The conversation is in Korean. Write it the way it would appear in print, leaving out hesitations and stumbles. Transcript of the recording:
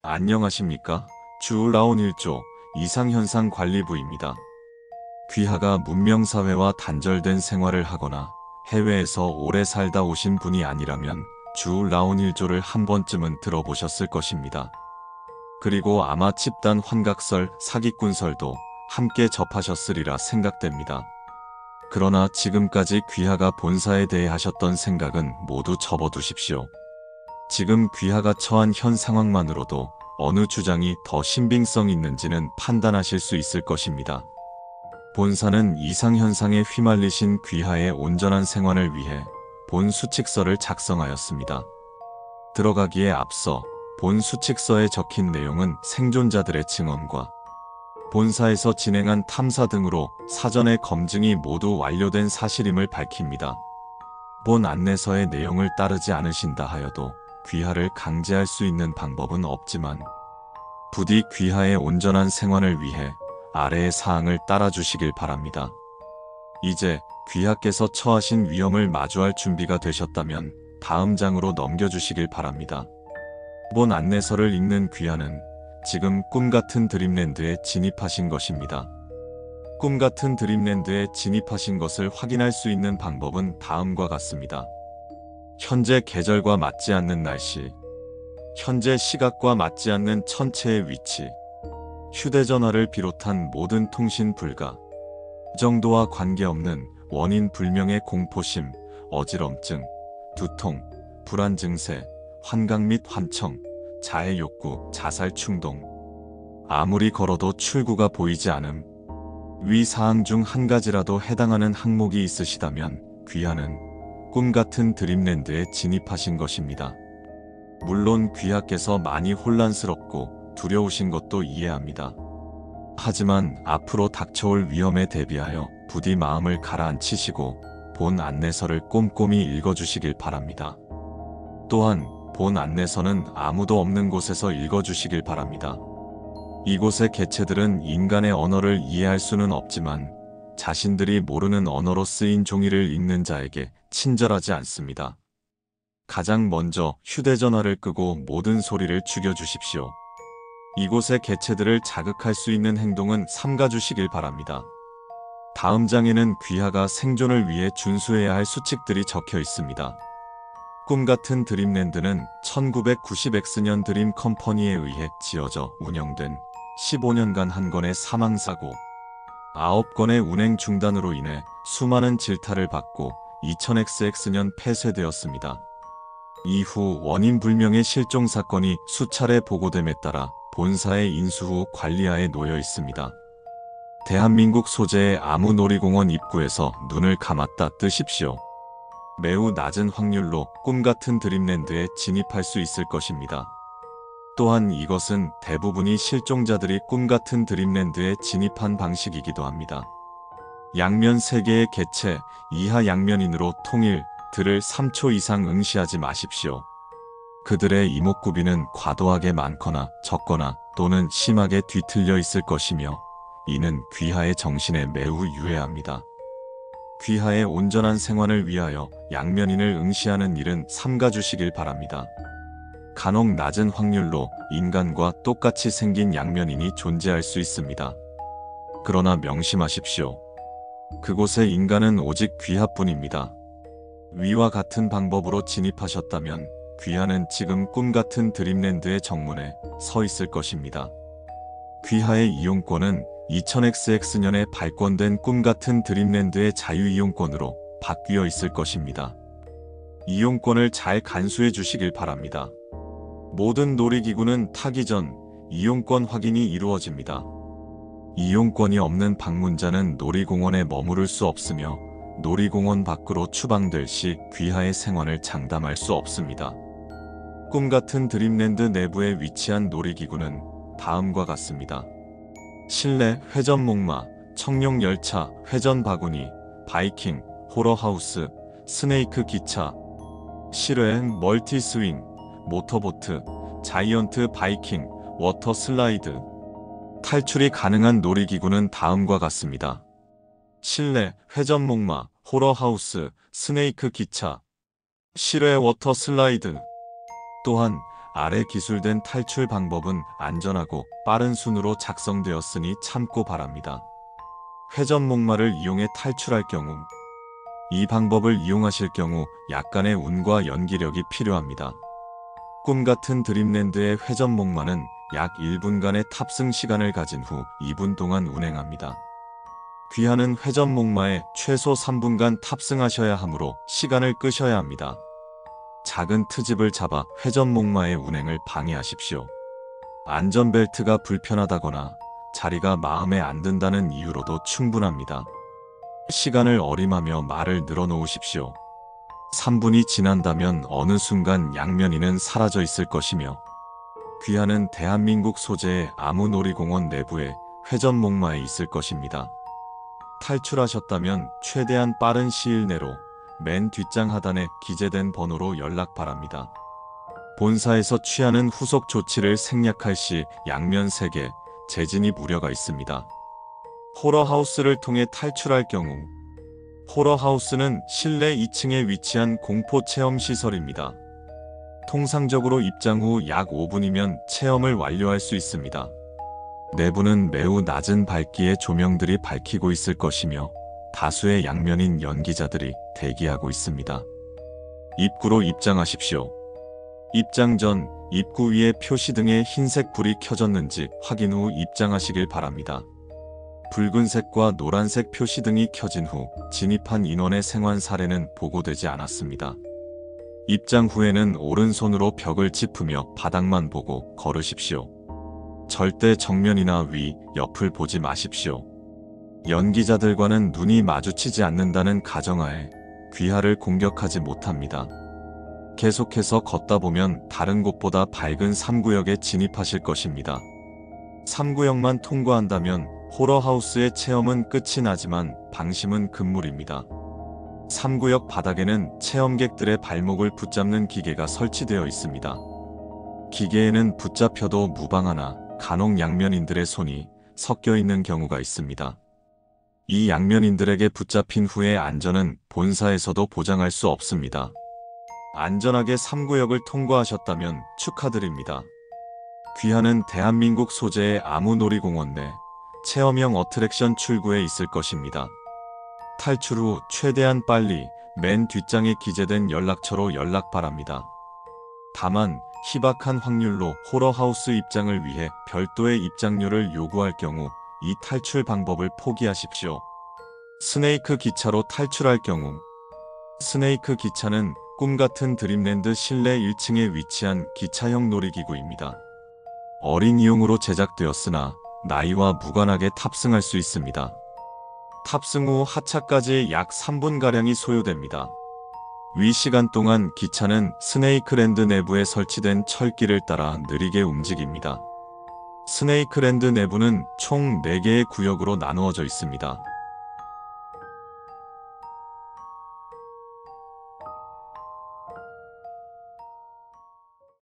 안녕하십니까? 주울라온 1조 이상현상관리부입니다. 귀하가 문명사회와 단절된 생활을 하거나 해외에서 오래 살다 오신 분이 아니라면 주울라온 1조를 한 번쯤은 들어보셨을 것입니다. 그리고 아마 집단 환각설, 사기꾼설도 함께 접하셨으리라 생각됩니다. 그러나 지금까지 귀하가 본사에 대해 하셨던 생각은 모두 접어두십시오. 지금 귀하가 처한 현 상황만으로도 어느 주장이 더 신빙성 있는지는 판단하실 수 있을 것입니다. 본사는 이상현상에 휘말리신 귀하의 온전한 생활을 위해 본 수칙서를 작성하였습니다. 들어가기에 앞서 본 수칙서에 적힌 내용은 생존자들의 증언과 본사에서 진행한 탐사 등으로 사전에 검증이 모두 완료된 사실임을 밝힙니다. 본 안내서의 내용을 따르지 않으신다 하여도 귀하를 강제할 수 있는 방법은 없지만 부디 귀하의 온전한 생활을 위해 아래의 사항을 따라주시길 바랍니다. 이제 귀하께서 처하신 위험을 마주할 준비가 되셨다면 다음 장으로 넘겨주시길 바랍니다. 본 안내서를 읽는 귀하는 지금 꿈같은 드림랜드에 진입하신 것입니다. 꿈같은 드림랜드에 진입하신 것을 확인할 수 있는 방법은 다음과 같습니다. 현재 계절과 맞지 않는 날씨, 현재 시각과 맞지 않는 천체의 위치, 휴대전화를 비롯한 모든 통신 불가, 정도와 관계없는 원인 불명의 공포심, 어지럼증, 두통, 불안 증세, 환각 및 환청, 자해 욕구, 자살 충동, 아무리 걸어도 출구가 보이지 않음. 위 사항 중 한 가지라도 해당하는 항목이 있으시다면 귀하는 꿈같은 드림랜드에 진입하신 것입니다. 물론 귀하께서 많이 혼란스럽고 두려우신 것도 이해합니다. 하지만 앞으로 닥쳐올 위험에 대비하여 부디 마음을 가라앉히시고 본 안내서를 꼼꼼히 읽어주시길 바랍니다. 또한 본 안내서는 아무도 없는 곳에서 읽어주시길 바랍니다. 이곳의 개체들은 인간의 언어를 이해할 수는 없지만 자신들이 모르는 언어로 쓰인 종이를 읽는 자에게 친절하지 않습니다. 가장 먼저 휴대전화를 끄고 모든 소리를 죽여주십시오. 이곳의 개체들을 자극할 수 있는 행동은 삼가주시길 바랍니다. 다음 장에는 귀하가 생존을 위해 준수해야 할 수칙들이 적혀 있습니다. 꿈같은 드림랜드는 1990X년 드림 컴퍼니에 의해 지어져 운영된 15년간 한 건의 사망사고, 9건의 운행 중단으로 인해 수많은 질타를 받고 2000XX 폐쇄되었습니다. 이후 원인 불명의 실종 사건이 수차례 보고됨에 따라 본사의 인수 후 관리하에 놓여 있습니다. 대한민국 소재의 아무 놀이공원 입구에서 눈을 감았다 뜨십시오. 매우 낮은 확률로 꿈같은 드림랜드에 진입할 수 있을 것입니다. 또한 이것은 대부분이 실종자들이 꿈같은 드림랜드에 진입한 방식이기도 합니다. 양면 3개의 개체, 이하 양면인으로 통일, 들을 3초 이상 응시하지 마십시오. 그들의 이목구비는 과도하게 많거나 적거나 또는 심하게 뒤틀려 있을 것이며 이는 귀하의 정신에 매우 유해합니다. 귀하의 온전한 생활을 위하여 양면인을 응시하는 일은 삼가주시길 바랍니다. 간혹 낮은 확률로 인간과 똑같이 생긴 양면인이 존재할 수 있습니다. 그러나 명심하십시오. 그곳의 인간은 오직 귀하뿐입니다. 위와 같은 방법으로 진입하셨다면 귀하는 지금 꿈같은 드림랜드의 정문에 서 있을 것입니다. 귀하의 이용권은 2000XX년에 발권된 꿈같은 드림랜드의 자유이용권으로 바뀌어 있을 것입니다. 이용권을 잘 간수해 주시길 바랍니다. 모든 놀이기구는 타기 전 이용권 확인이 이루어집니다. 이용권이 없는 방문자는 놀이공원에 머무를 수 없으며 놀이공원 밖으로 추방될 시 귀하의 생활을 장담할 수 없습니다. 꿈같은 드림랜드 내부에 위치한 놀이기구는 다음과 같습니다. 실내 회전목마, 청룡열차, 회전바구니, 바이킹, 호러하우스, 스네이크 기차, 실외 멀티스윙, 모터보트, 자이언트 바이킹, 워터 슬라이드. 탈출이 가능한 놀이기구는 다음과 같습니다. 실내 회전목마, 호러하우스, 스네이크 기차, 실외 워터 슬라이드. 또한 아래 기술된 탈출 방법은 안전하고 빠른 순으로 작성되었으니 참고 바랍니다. 회전 목마를 이용해 탈출할 경우, 이 방법을 이용하실 경우 약간의 운과 연기력이 필요합니다. 꿈같은 드림랜드의 회전 목마는 약 1분간의 탑승 시간을 가진 후 2분 동안 운행합니다. 귀하는 회전 목마에 최소 3분간 탑승하셔야 하므로 시간을 끄셔야 합니다. 작은 트집을 잡아 회전 목마의 운행을 방해하십시오. 안전벨트가 불편하다거나 자리가 마음에 안 든다는 이유로도 충분합니다. 시간을 어림하며 말을 늘어놓으십시오. 3분이 지난다면 어느 순간 양면이는 사라져 있을 것이며 귀하는 대한민국 소재의 아무놀이공원 내부에 회전 목마에 있을 것입니다. 탈출하셨다면 최대한 빠른 시일 내로 맨 뒷장 하단에 기재된 번호로 연락 바랍니다. 본사에서 취하는 후속 조치를 생략할 시 양면 3개, 재진입 우려가 있습니다. 호러하우스를 통해 탈출할 경우, 호러하우스는 실내 2층에 위치한 공포체험시설입니다. 통상적으로 입장 후 약 5분이면 체험을 완료할 수 있습니다. 내부는 매우 낮은 밝기의 조명들이 밝히고 있을 것이며 다수의 양면인 연기자들이 대기하고 있습니다. 입구로 입장하십시오. 입장 전 입구 위에 표시등에 흰색 불이 켜졌는지 확인 후 입장하시길 바랍니다. 붉은색과 노란색 표시등이 켜진 후 진입한 인원의 생환 사례는 보고되지 않았습니다. 입장 후에는 오른손으로 벽을 짚으며 바닥만 보고 걸으십시오. 절대 정면이나 위, 옆을 보지 마십시오. 연기자들과는 눈이 마주치지 않는다는 가정하에 귀하를 공격하지 못합니다. 계속해서 걷다 보면 다른 곳보다 밝은 3구역에 진입하실 것입니다. 3구역만 통과한다면 호러하우스의 체험은 끝이 나지만 방심은 금물입니다. 3구역 바닥에는 체험객들의 발목을 붙잡는 기계가 설치되어 있습니다. 기계에는 붙잡혀도 무방하나 간혹 양면인들의 손이 섞여 있는 경우가 있습니다. 이 양면인들에게 붙잡힌 후의 안전은 본사에서도 보장할 수 없습니다. 안전하게 3구역을 통과하셨다면 축하드립니다. 귀하는 대한민국 소재의 아무놀이공원 내 체험형 어트랙션 출구에 있을 것입니다. 탈출 후 최대한 빨리 맨 뒷장에 기재된 연락처로 연락 바랍니다. 다만 희박한 확률로 호러하우스 입장을 위해 별도의 입장료를 요구할 경우 이 탈출 방법을 포기하십시오. 스네이크 기차로 탈출할 경우, 스네이크 기차는 꿈같은 드림랜드 실내 1층에 위치한 기차형 놀이기구입니다. 어린이용으로 제작되었으나 나이와 무관하게 탑승할 수 있습니다. 탑승 후 하차까지 약 3분가량이 소요됩니다. 위 시간 동안 기차는 스네이크랜드 내부에 설치된 철길을 따라 느리게 움직입니다. 스네이크랜드 내부는 총 4개의 구역으로 나누어져 있습니다.